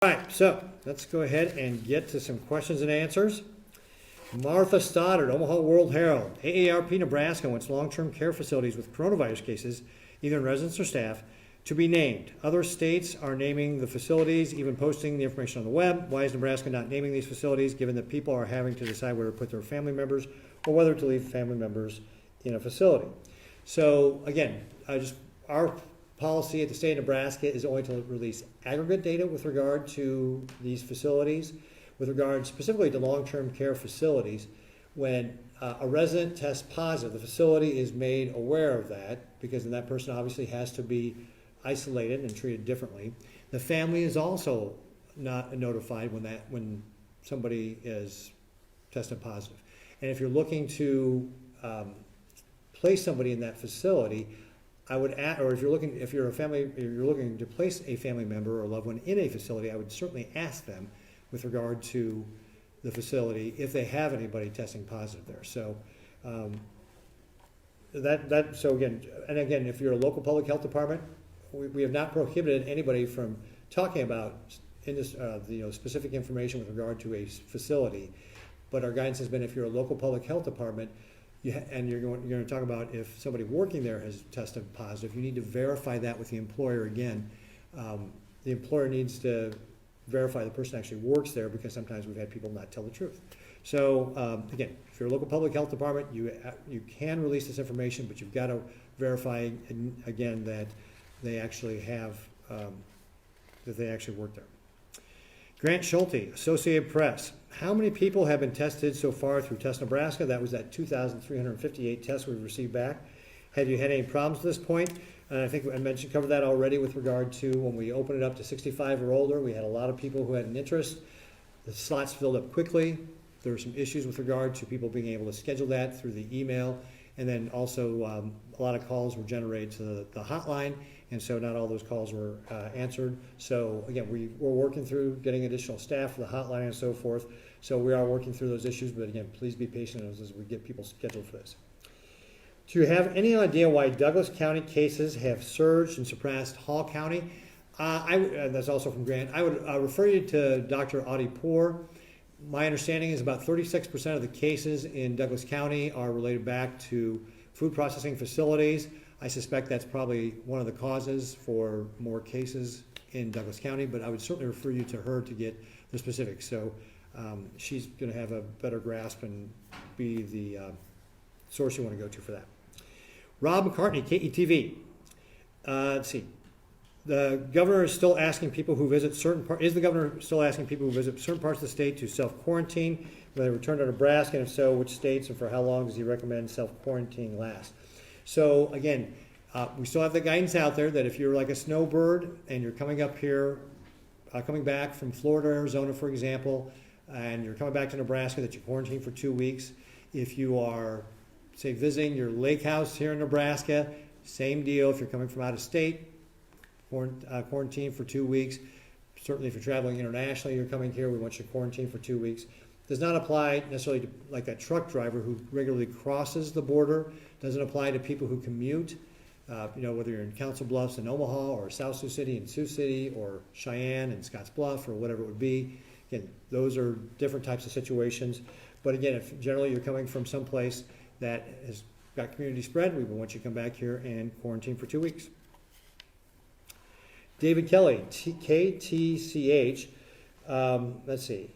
All right, so let's go ahead and get to some questions and answers. Martha Stoddard, Omaha World Herald. AARP Nebraska wants long-term care facilities with coronavirus cases, either in residents or staff, to be named. Other states are naming the facilities, even posting the information on the web. Why is Nebraska not naming these facilities, given that people are having to decide whether to put their family members or whether to leave family members in a facility? So again, our policy at the state of Nebraska is only to release aggregate data with regard to these facilities, with regard specifically to long-term care facilities. When a resident tests positive, the facility is made aware of that, because then that person obviously has to be isolated and treated differently. The family is also not notified when somebody is tested positive. And if you're looking to place somebody in that facility, I would if you're looking to place a family member or a loved one in a facility, I would certainly ask them with regard to the facility if they have anybody testing positive there. So again, if you're a local public health department, we have not prohibited anybody from talking about specific information with regard to a facility, but our guidance has been if you're a local public health department, and you're going to talk about if somebody working there has tested positive, you need to verify that with the employer again. The employer needs to verify the person actually works there, because sometimes we've had people not tell the truth. So again, if you're a local public health department, you can release this information, but you've got to verify again that they actually have that they actually work there. Grant Schulte, Associated Press. How many people have been tested so far through Test Nebraska? That was that 2,358 tests we've received back. Have you had any problems at this point? And I think I covered that already with regard to when we opened it up to 65 or older. We had a lot of people who had an interest. The slots filled up quickly. There were some issues with regard to people being able to schedule that through the email. And then also a lot of calls were generated to the hotline, and so not all those calls were answered. So again, we're working through getting additional staff for the hotline and so forth. So we are working through those issues, but again, please be patient as we get people scheduled for this. Do you have any idea why Douglas County cases have surged and surpassed Hall County? That's also from Grant. I would refer you to Dr. Audie Poor. My understanding is about 36% of the cases in Douglas County are related back to food processing facilities. I suspect that's probably one of the causes for more cases in Douglas County, but I would certainly refer you to her to get the specifics. So she's going to have a better grasp and be the source you want to go to for that. Rob McCartney, KETV. Let's see. The governor is still asking people who visit certain parts. Is the governor still asking people who visit certain parts of the state to self-quarantine when they return to Nebraska? And if so, which states and for how long does he recommend self-quarantining last? So again, we still have the guidance out there that if you're like a snowbird and you're coming up here, coming back from Florida, Arizona, for example, and you're coming back to Nebraska, that you quarantine for 2 weeks. If you are, say, visiting your lake house here in Nebraska, same deal. If you're coming from out of state, quarantine for 2 weeks. Certainly if you're traveling internationally, you're coming here, we want you to quarantine for 2 weeks. Does not apply necessarily to like a truck driver who regularly crosses the border. Doesn't apply to people who commute, whether you're in Council Bluffs and Omaha, or South Sioux City and Sioux City, or Cheyenne and Scotts Bluff, or whatever it would be. Again, those are different types of situations. But again, if generally you're coming from someplace that has got community spread, we want you to come back here and quarantine for 2 weeks. David Kelly, KTCH. Let's see.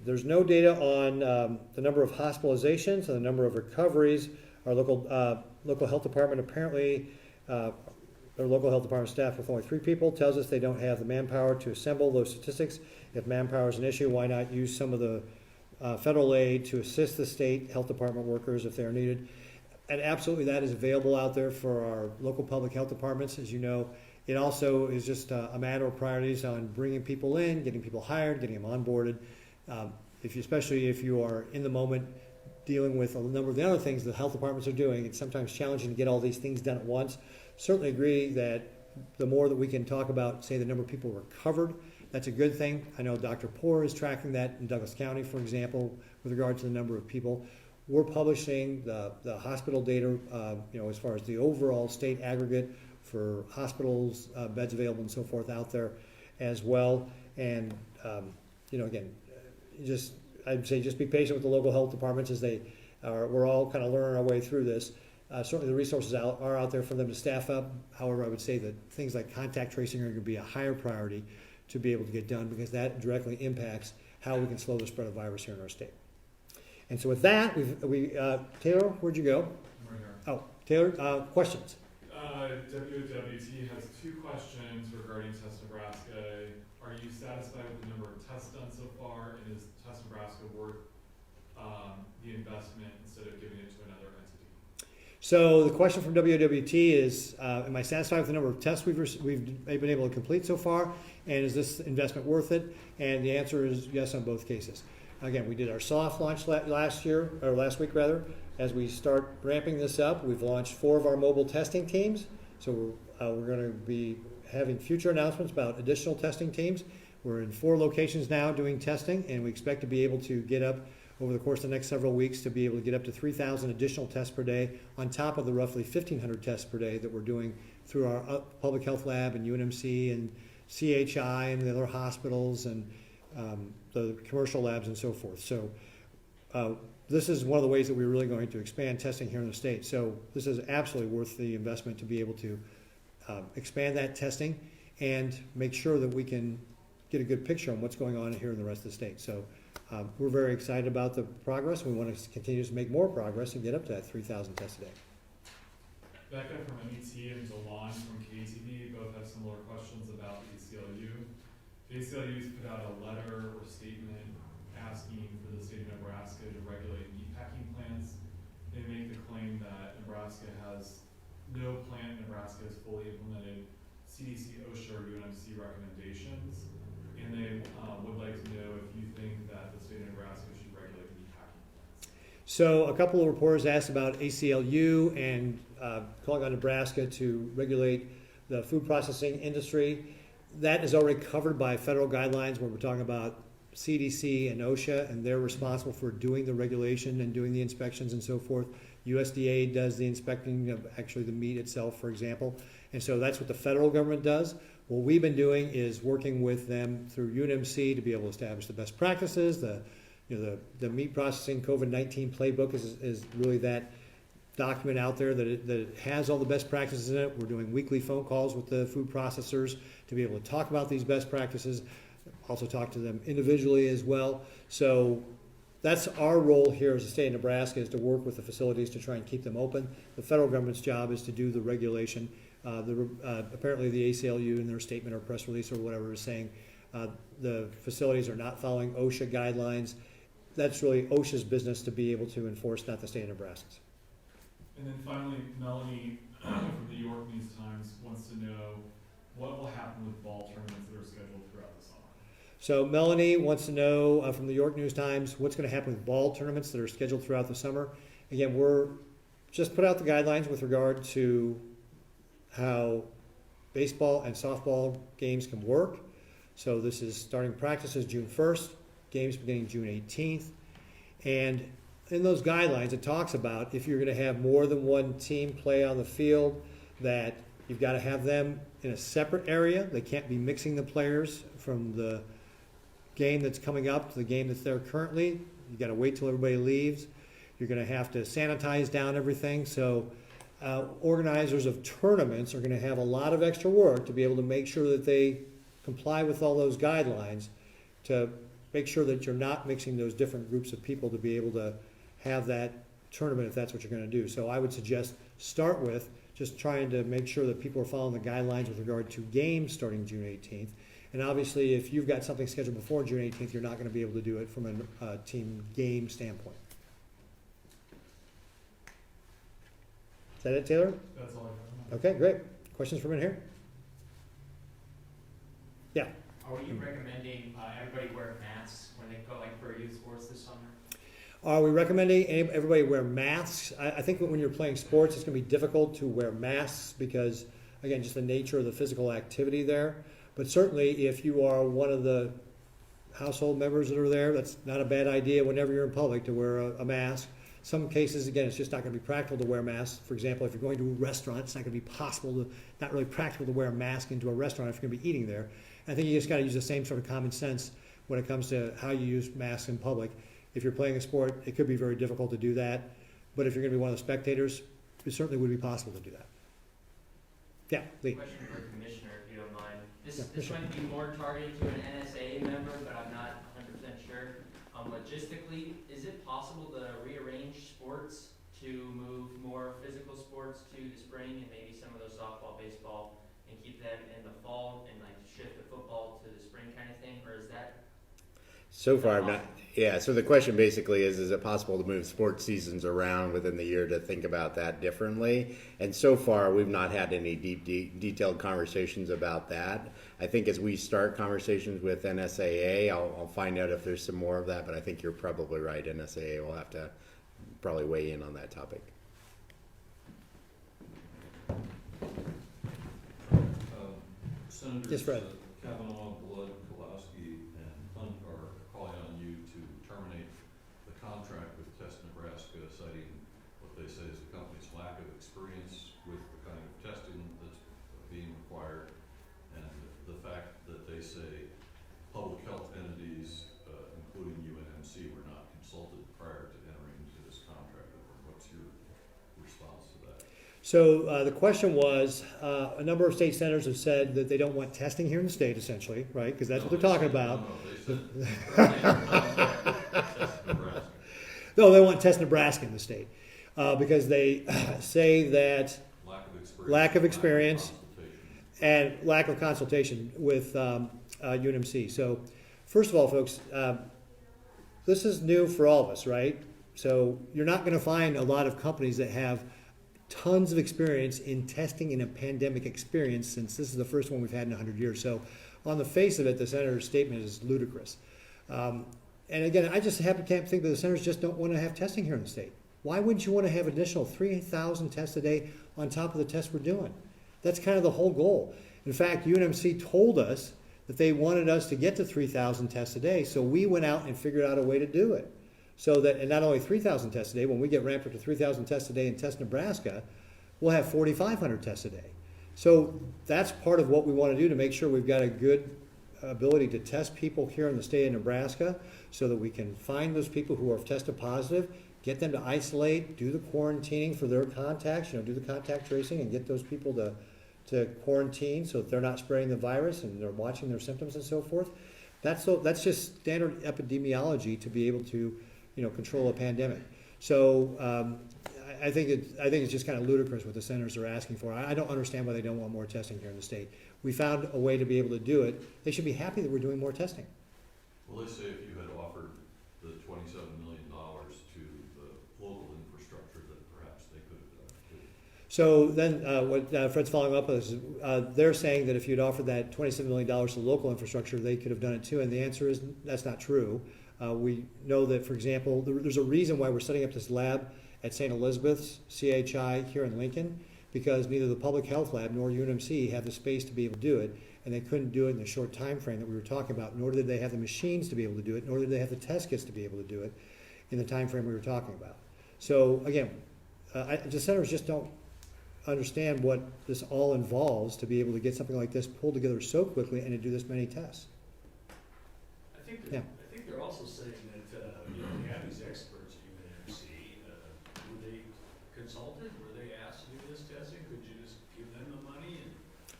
There's no data on the number of hospitalizations and the number of recoveries. Our local health department apparently, their local health department staff with only 3 people tells us they don't have the manpower to assemble those statistics. If manpower is an issue, why not use some of the federal aid to assist the state health department workers if they are needed? And absolutely, that is available out there for our local public health departments. As you know, it also is just a matter of priorities on bringing people in, getting people hired, getting them onboarded. Especially if you are in the moment dealing with a number of the other things the health departments are doing, it's sometimes challenging to get all these things done at once. Certainly agree that the more that we can talk about, say, the number of people recovered, that's a good thing. I know Dr. Poor is tracking that in Douglas County, for example, with regard to the number of people. We're publishing the hospital data, as far as the overall state aggregate for hospitals, beds available and so forth out there as well. And again, I'd say just be patient with the local health departments as we're all kind of learning our way through this. Certainly the resources are out there for them to staff up. However, I would say that things like contact tracing are going to be a higher priority to be able to get done, because that directly impacts how we can slow the spread of virus here in our state. And so with that, Taylor, where'd you go? I'm right here. Oh, Taylor, questions? WWT has 2 questions regarding Test Nebraska. Are you satisfied with the number of tests done so far, and is Test Nebraska worth the investment instead of giving it to another entity? So the question from WWT is, am I satisfied with the number of tests we've been able to complete so far, and is this investment worth it? And the answer is yes on both cases. Again, we did our soft launch last week. As we start ramping this up, we've launched 4 of our mobile testing teams. So we're going to be having future announcements about additional testing teams. We're in 4 locations now doing testing, and we expect to be able to get up over the course of the next several weeks to be able to get up to 3,000 additional tests per day on top of the roughly 1,500 tests per day that we're doing through our public health lab and UNMC and CHI and the other hospitals and the commercial labs and so forth. So this is one of the ways that we're really going to expand testing here in the state. So this is absolutely worth the investment to be able to expand that testing and make sure that we can get a good picture on what's going on here in the rest of the state. So we're very excited about the progress. We want to continue to make more progress and get up to that 3,000 tests a day. Becca from MET and Delon from KTV both have similar questions about the ACLU. The ACLU has put out a letter or statement asking for the state of Nebraska to regulate meatpacking plants. They make the claim that Nebraska has no plant in Nebraska has fully implemented CDC, OSHA, or UNMC recommendations, and they would like to know if you think that the state of Nebraska should regulate meatpacking plants. So a couple of reporters asked about ACLU and calling on Nebraska to regulate the food processing industry. That is already covered by federal guidelines where we're talking about CDC and OSHA, and they're responsible for doing the regulation and doing the inspections and so forth. USDA does the inspecting of actually the meat itself, for example. And so that's what the federal government does. What we've been doing is working with them through UNMC to be able to establish the best practices. The meat processing COVID-19 playbook is really that document out there that it has all the best practices in it. We're doing weekly phone calls with the food processors to be able to talk about these best practices, also talk to them individually as well. So that's our role here as the state of Nebraska, is to work with the facilities to try and keep them open. The federal government's job is to do the regulation. Apparently the ACLU in their statement or press release or whatever is saying the facilities are not following OSHA guidelines. That's really OSHA's business to be able to enforce, not the state of Nebraska's. And then finally, Melanie from the York News Times wants to know what will happen with ball tournaments that are scheduled throughout the summer. So Melanie wants to know from the York News Times what's going to happen with ball tournaments that are scheduled throughout the summer. Again, we're just put out the guidelines with regard to how baseball and softball games can work. So this is starting practices June 1st, games beginning June 18th. And in those guidelines, it talks about if you're going to have more than one team play on the field, that you've got to have them in a separate area. They can't be mixing the players from the game that's coming up to the game that's there currently. You've got to wait till everybody leaves. You're going to have to sanitize down everything. So organizers of tournaments are going to have a lot of extra work to be able to make sure that they comply with all those guidelines, to make sure that you're not mixing those different groups of people to be able to have that tournament if that's what you're going to do. So I would suggest start with just trying to make sure that people are following the guidelines with regard to games starting June 18th. And obviously if you've got something scheduled before June 18th, you're not going to be able to do it from a team game standpoint. Is that it, Taylor? That's all I have. Okay, great. Questions from in here? Yeah. Are you recommending everybody wear masks when they go for youth sports this summer? Are we recommending everybody wear masks? I think that when you're playing sports, it's going to be difficult to wear masks because, again, just the nature of the physical activity there. But certainly, if you are one of the household members that are there, that's not a bad idea whenever you're in public to wear a mask. Some cases, again, it's just not going to be practical to wear masks. For example, if you're going to a restaurant, it's not going to be not really practical to wear a mask into a restaurant if you're going to be eating there. I think you just got to use the same sort of common sense when it comes to how you use masks in public. If you're playing a sport, it could be very difficult to do that, but if you're gonna be one of the spectators, it certainly would be possible to do that. Yeah, Lee? Question for Commissioner, if you don't mind. This, Yeah, this sure. might be more targeted to an NSA member, but I'm not 100% sure. Logistically, is it possible to rearrange sports to move more physical sports to the spring and maybe some of those softball, baseball, and keep them in the fall and like shift the football to the spring kind of thing, or is that? So far, I'm not. Yeah. So the question basically is it possible to move sports seasons around within the year to think about that differently? And so far, we've not had any detailed conversations about that. I think as we start conversations with NSAA, I'll find out if there's some more of that. But I think you're probably right. NSAA will have to probably weigh in on that topic. Senators Yes, Fred. Kavanaugh, Blood, Kowalski, and Hunt are calling on you to terminate the contract with Test Nebraska, citing what they say is the company's lack of experience with the kind of testing that's being required, and the fact that they say public health entities, including UNMC, were not consulted prior to entering into this contract. What's your response to that? So the question was, a number of state senators have said that they don't want testing here in the state, essentially, right? Because that's what they're talking about. No, they said No, they want Test Nebraska in the state because they say that lack of experience and lack of consultation with UNMC. So, first of all, folks, this is new for all of us, right? So you're not going to find a lot of companies that have tons of experience in testing in a pandemic experience, since this is the first one we've had in 100 years. So on the face of it, the senator's statement is ludicrous. And again, I just can't think that the senators just don't want to have testing here in the state. Why wouldn't you want to have additional 3,000 tests a day on top of the tests we're doing? That's kind of the whole goal. In fact, UNMC told us that they wanted us to get to 3,000 tests a day, so we went out and figured out a way to do it. So that, and not only 3,000 tests a day, when we get ramped up to 3,000 tests a day in Test Nebraska, we'll have 4,500 tests a day. So that's part of what we want to do to make sure we've got a good ability to test people here in the state of Nebraska so that we can find those people who are tested positive, get them to isolate, do the quarantining for their contacts, do the contact tracing and get those people to quarantine so that they're not spreading the virus and they're watching their symptoms and so forth. That's just standard epidemiology to be able to control a pandemic. So I think it's just kind of ludicrous what the senators are asking for. I don't understand why they don't want more testing here in the state. We found a way to be able to do it. They should be happy that we're doing more testing. Well, they say if you had offered the $27 million to the local infrastructure, that perhaps they could have done it too. So then what Fred's following up with is they're saying that if you'd offered that $27 million to the local infrastructure, they could have done it too. And the answer is that's not true. We know that, for example, there's a reason why we're setting up this lab at St. Elizabeth's, CHI, here in Lincoln, because neither the Public Health Lab nor UNMC have the space to be able to do it, and they couldn't do it in the short time frame that we were talking about, nor did they have the machines to be able to do it, nor did they have the test kits to be able to do it in the time frame we were talking about. So, again, the senators just don't understand what this all involves to be able to get something like this pulled together so quickly and to do this many tests. I think Yeah. they're also saying that we have these experts at UNMC. Were they consulted? Were they asked to do this testing? Could you just give them the money and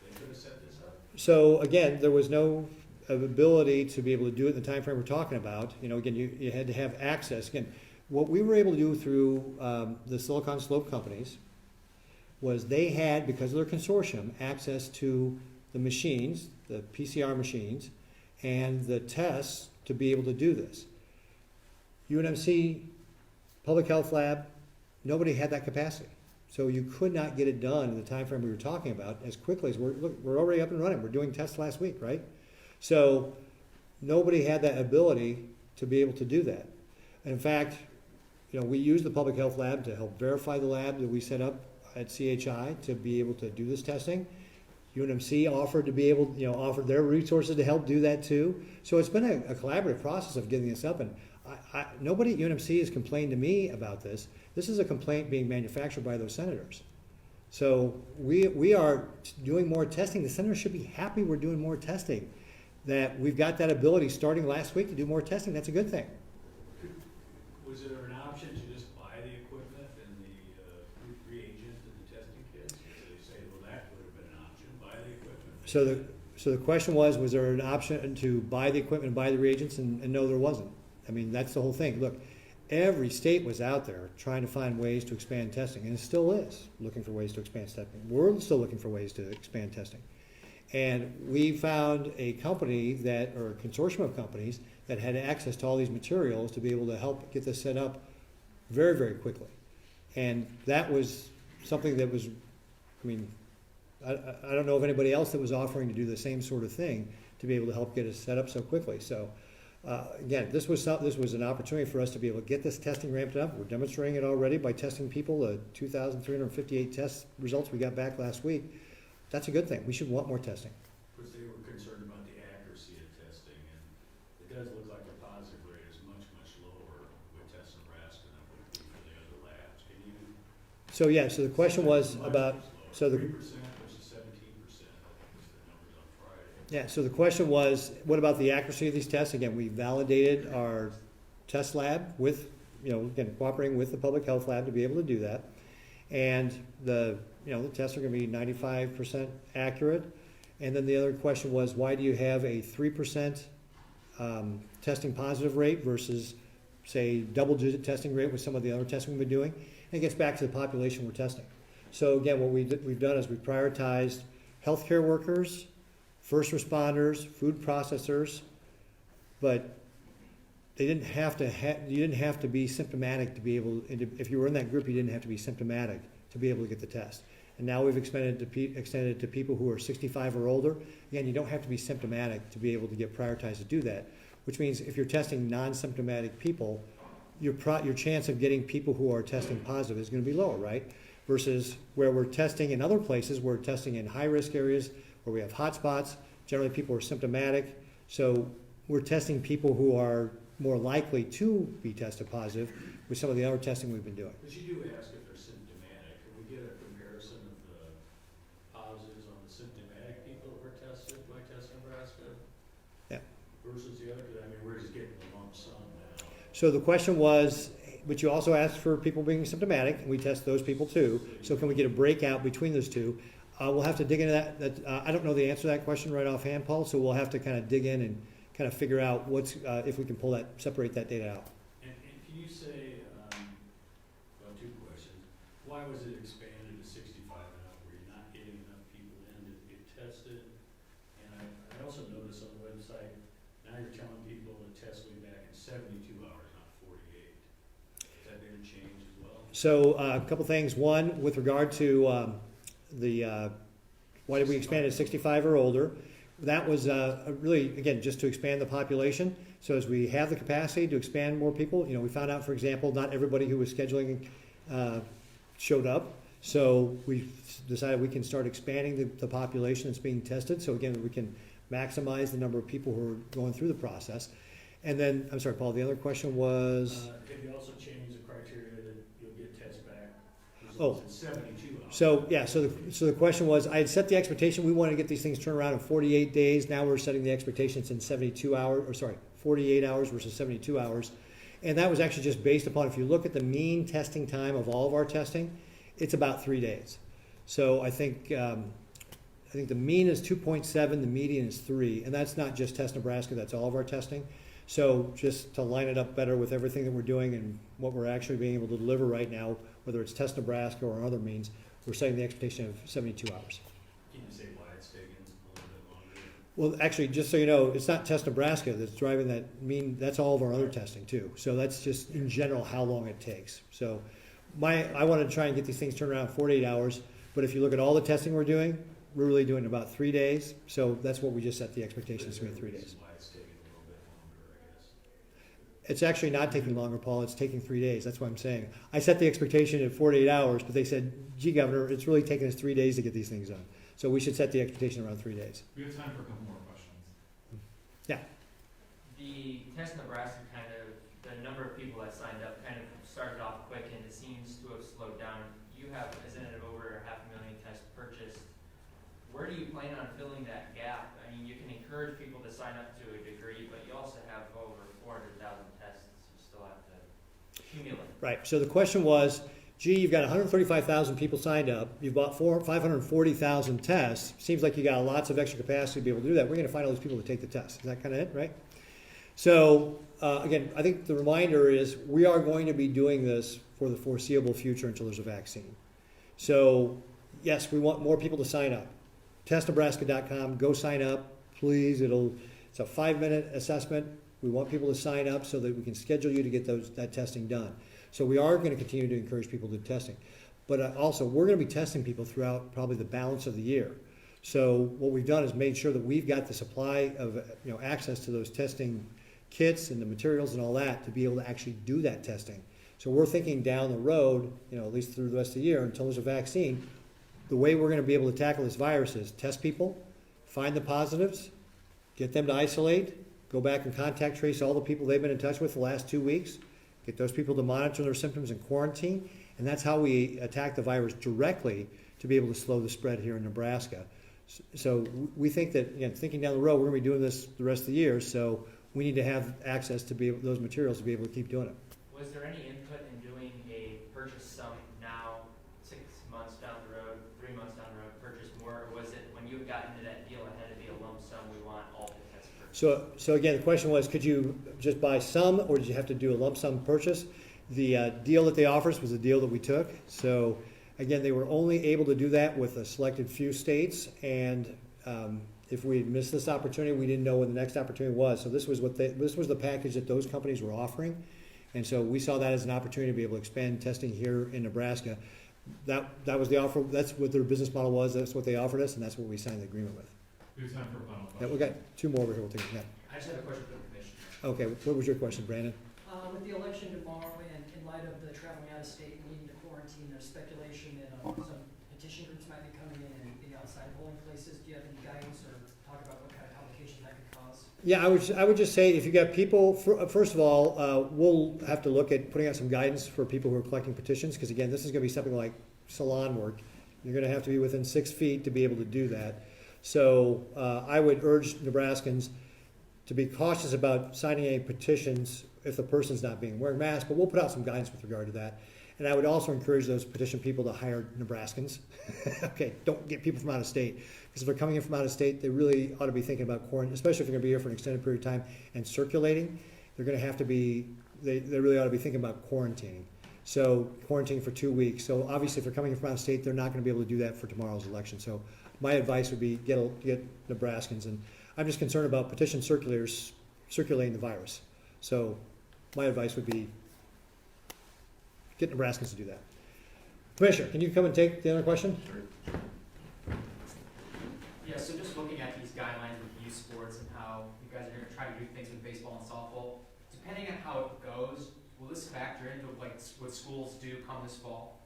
they could have set this up? So again, there was no ability to be able to do it in the time frame we're talking about. Again, you had to have access. Again, what we were able to do through the Silicon Slope companies was they had, because of their consortium, access to the machines, the PCR machines, and the tests to be able to do this. UNMC, Public Health Lab, nobody had that capacity. So you could not get it done in the time frame we were talking about as quickly as we're already up and running. We're doing tests last week, right? So nobody had that ability to be able to do that. And in fact, we used the Public Health Lab to help verify the lab that we set up at CHI to be able to do this testing. UNMC offered to be able, offered their resources to help do that too. So it's been a collaborative process of getting this up. And nobody at UNMC has complained to me about this. This is a complaint being manufactured by those senators. So we are doing more testing. The senators should be happy we're doing more testing. that we've got that ability starting last week to do more testing. That's a good thing. Was there an option to just buy the equipment and the reagent and the testing kits? They say, well, that would have been an option, buy the equipment. So the question was there an option to buy the equipment and buy the reagents? And no, there wasn't. I mean, that's the whole thing. Look, every state was out there trying to find ways to expand testing, and it still is looking for ways to expand testing. We're still looking for ways to expand testing. And we found a company or a consortium of companies that had access to all these materials to be able to help get this set up very, very quickly. And that was something that was, I mean, I don't know of anybody else that was offering to do the same sort of thing to be able to help get us set up so quickly. So again, this was an opportunity for us to be able to get this testing ramped up. We're demonstrating it already by testing people. The 2,358 test results we got back last week. That's a good thing. We should want more testing. Because they were concerned about the accuracy of testing, and it does look like the positive rate is much, much lower with Test Nebraska than it would be for the other labs. Can you? So yeah, so the question was about, so the, 3% versus 17%, I think was the numbers on Friday. yeah, so the question was, what about the accuracy of these tests? Again, we validated our test lab with, again, cooperating with the public health lab to be able to do that. And the tests are going to be 95% accurate. And then the other question was, why do you have a 3% testing positive rate versus, say, double-digit testing rate with some of the other testing we've been doing? And it gets back to the population we're testing. So again, what we've done is we've prioritized healthcare workers, first responders, food processors, but they didn't have to. You didn't have to be symptomatic to be able. If you were in that group, you didn't have to be symptomatic to be able to get the test. And now we've extended it to people who are 65 or older. Again, you don't have to be symptomatic to be able to get prioritized to do that. Which means if you're testing non-symptomatic people, your chance of getting people who are testing positive is going to be lower, right? Versus where we're testing in other places, we're testing in high-risk areas where we have hotspots. Generally, people are symptomatic, so we're testing people who are more likely to be tested positive with some of the other testing we've been doing. But you do ask if they're symptomatic. Can we get a comparison of the positives on the symptomatic people that were tested by Test Nebraska? Yeah. Versus the other, 'cause I mean, we're just getting the lump sum now. So the question was, but you also asked for people being symptomatic, and we test those people too. So can we get a breakout between those two? We'll have to dig into that. I don't know the answer to that question right offhand, Paul, so we'll have to kind of dig in and kind of figure out if we can separate that data out. And can you say, well, two questions. Why was it expanded to 65 and up? Were you not getting enough people in to get tested? And I also noticed on the website, now you're telling people to test way back in 72 hours, not 48. Has that been a change as well? So a couple things. One, with regard to why did we expand it to 65 or older? That was really, again, just to expand the population. So as we have the capacity to expand more people, we found out, for example, not everybody who was scheduling showed up. So we decided we can start expanding the population that's being tested. So again, we can maximize the number of people who are going through the process. And then, I'm sorry, Paul, the other question was? Have you also changed the criteria that you'll get tests back? Oh. In 72 hours. So the question was, I had set the expectation, we wanted to get these things turned around in 48 days. Now we're setting the expectations in 48 hours versus 72 hours. And that was actually just based upon, if you look at the mean testing time of all of our testing, it's about 3 days. So I think the mean is 2.7, the median is 3, and that's not just Test Nebraska, that's all of our testing. So just to line it up better with everything that we're doing and what we're actually being able to deliver right now, whether it's Test Nebraska or other means, we're setting the expectation of 72 hours. Can you say why it's taking a little bit longer? Well, actually, just so you know, it's not Test Nebraska that's driving that mean, that's all of our other testing too. So that's just in general how long it takes. So I want to try and get these things turned around in 48 hours, but if you look at all the testing we're doing, we're really doing about 3 days. So that's what we just set the expectations to be 3 days. Why it's taking a little bit longer, I guess. It's actually not taking longer, Paul. It's taking 3 days. That's what I'm saying. I set the expectation at 48 hours, but they said, gee, Governor, it's really taking us 3 days to get these things done. So we should set the expectation around 3 days. We have time for a couple more questions. The Test Nebraska the number of people that signed up kind of started off quick and it seems to have slowed down. You have, isn't it over 500,000 tests purchased? Where do you plan on filling that gap? I mean, you can encourage people to sign up to a degree, but you also have over 400,000 tests you still have to accumulate. Right, so the question was, gee, you've got 135,000 people signed up, you've bought 540,000 tests, seems like you got lots of extra capacity to be able to do that. We're gonna find all those people to take the test. Is that kind of it, right? So, again, I think the reminder is we are going to be doing this for the foreseeable future until there's a vaccine. So, yes, we want more people to sign up. TestNebraska.com, go sign up, please. It's a 5-minute assessment. We want people to sign up so that we can schedule you to get that testing done. So we are going to continue to encourage people to do testing. But also, we're going to be testing people throughout probably the balance of the year. So what we've done is made sure that we've got the supply of access to those testing kits and the materials and all that to be able to actually do that testing. So we're thinking down the road, at least through the rest of the year until there's a vaccine, the way we're going to be able to tackle this virus is test people, find the positives, get them to isolate, go back and contact trace all the people they've been in touch with the last 2 weeks, get those people to monitor their symptoms and quarantine, and that's how we attack the virus directly to be able to slow the spread here in Nebraska. So we think that, again, thinking down the road, we're going to be doing this the rest of the year, so we need to have access to be able, those materials to be able to keep doing it. Was there any input in doing a purchase some now, 6 months down the road, 3 months down the road, purchase more, or was it when you got into that deal, it had to be a lump sum, we want all the tests purchased? So again, the question was, could you just buy some, or did you have to do a lump sum purchase? The deal that they offered us was the deal that we took. So again, they were only able to do that with a selected few states, and if we had missed this opportunity, we didn't know what the next opportunity was. So this was the package that those companies were offering, and so we saw that as an opportunity to be able to expand testing here in Nebraska. That was the offer. That's what their business model was. That's what they offered us, and that's what we signed the agreement with. We have time for a final Yeah, question. we got 2 more over here. We'll take it. I just have a question for the commissioner. Yeah. Okay, what was your question, Brandon? With the election tomorrow and in light of the traveling out of state and needing to quarantine, there's speculation that some petition groups might be coming in and being outside polling places. Do you have any guidance or talk about what kind of complications that could cause? Yeah, I would just say if you got people, first of all, we'll have to look at putting out some guidance for people who are collecting petitions, because again, this is going to be something like salon work. You're going to have to be within 6 feet to be able to do that. So I would urge Nebraskans to be cautious about signing any petitions if the person's not being wearing masks, but we'll put out some guidance with regard to that. And I would also encourage those petition people to hire Nebraskans. Okay, don't get people from out of state, because if they're coming in from out of state, they really ought to be thinking about quarantine, especially if they're going to be here for an extended period of time and circulating. They're going to have to be, they really ought to be thinking about quarantining. So quarantining for 2 weeks. So obviously if they're coming in from out of state, they're not going to be able to do that for tomorrow's election. So my advice would be get Nebraskans. And I'm just concerned about petition circulators circulating the virus. So my advice would be get Nebraskans to do that. Commissioner, can you come and take the other question? Yeah, so just looking at these guidelines with youth sports and how you guys are going to try to do things with baseball and softball, depending on how it goes, will this factor into like what schools do come this fall?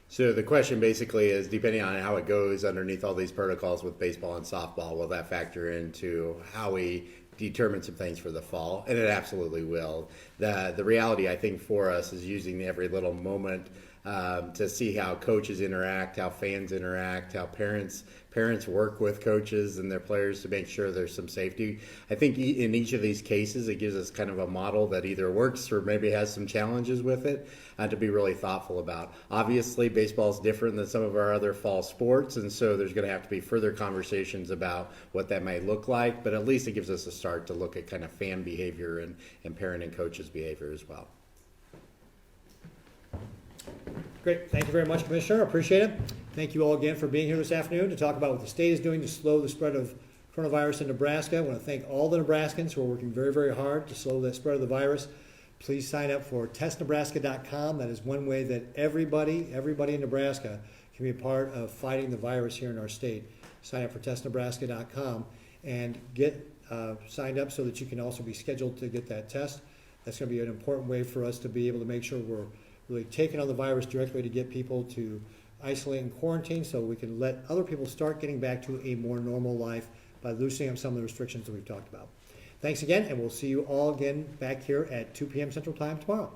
So the question basically is, depending on how it goes underneath all these protocols with baseball and softball, will that factor into how we determine some things for the fall? And it absolutely will. The reality, I think, for us is using every little moment to see how coaches interact, how fans interact, how parents work with coaches and their players to make sure there's some safety. I think in each of these cases, it gives us kind of a model that either works or maybe has some challenges with it to be really thoughtful about. Obviously, baseball is different than some of our other fall sports, and so there's going to have to be further conversations about what that may look like, but at least it gives us a start to look at kind of fan behavior and parent and coaches' behavior as well. Great. Thank you very much, Commissioner. Appreciate it. Thank you all again for being here this afternoon to talk about what the state is doing to slow the spread of coronavirus in Nebraska. I want to thank all the Nebraskans who are working very, very hard to slow that spread of the virus. Please sign up for testnebraska.com. That is one way that everybody in Nebraska can be a part of fighting the virus here in our state. Sign up for testnebraska.com and get signed up so that you can also be scheduled to get that test. That's going to be an important way for us to be able to make sure we're really taking on the virus directly to get people to isolate and quarantine so we can let other people start getting back to a more normal life by loosening up some of the restrictions that we've talked about. Thanks again, and we'll see you all again back here at 2 p.m. Central Time tomorrow.